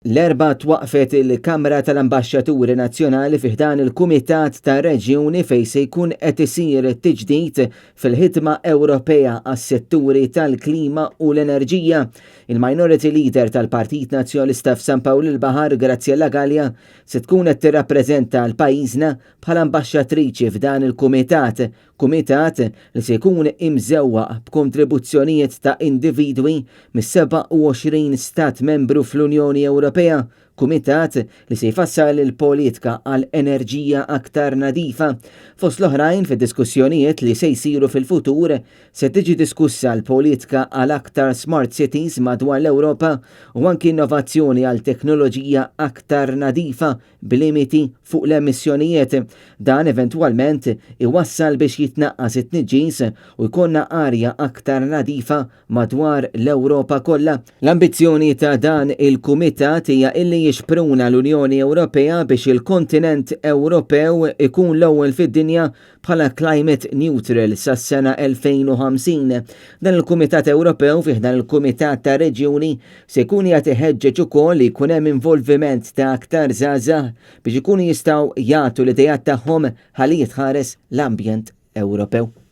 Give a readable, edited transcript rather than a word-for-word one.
L-erba twaqfet il-Kamra tal-Ambaxxaturi Nazzjonali fih dan il-Kumitat ta' Reġjuni fejn se jkun qed isir tiġdid fil-ħidma Ewropea għas-setturi tal-klima u l-enerġija. Il-Minority Leader tal-Partit Nazzjonalista f'San Pawl il-Baħar, Graziella Gallia, se tkun qed tirrappreżenta l-pajjiżna bħala ambaxxatriċi f'dan il-Kumitat, kumitat li se jkun imżewwaq b'kontribuzzjonijiet ta' individwi mis-27 stat membru fl-Unjoni Ewropea, kumitat li se jfassal il-politika għal enerġija aktar nadifa. Fost l-oħrajn fid-diskussjonijiet li se jsiru fil-futur se tiġi diskussa l-politika għal aktar smart cities madwar l-Ewropa u anki innovazzjoni għal teknoloġija aktar nadifa b'limiti fuq l-emissjonijiet. Dan eventwalment iwassal biex jitnaqqas it-tniġġis u jkollna arja aktar nadifa madwar l-Ewropa kollha. L-ambizzjoni ta' dan il-kumitat hija illi jixpruna l-Unjoni Ewropea biex il-kontinent Ewropew ikun l-ewwel fid-dinja bħala climate neutral sas-sena 2050. Dan il-Kumitat Ewropew fih dan il-Kumitat ta' Reġjuni se jkun jagħti iħeġġeġ ukoll li jkun hemm involviment ta' aktar żgħażagħ biex ikunu jistgħu jagħtu l-idejat tagħhom ħalli jitħares l-ambjent Ewropew.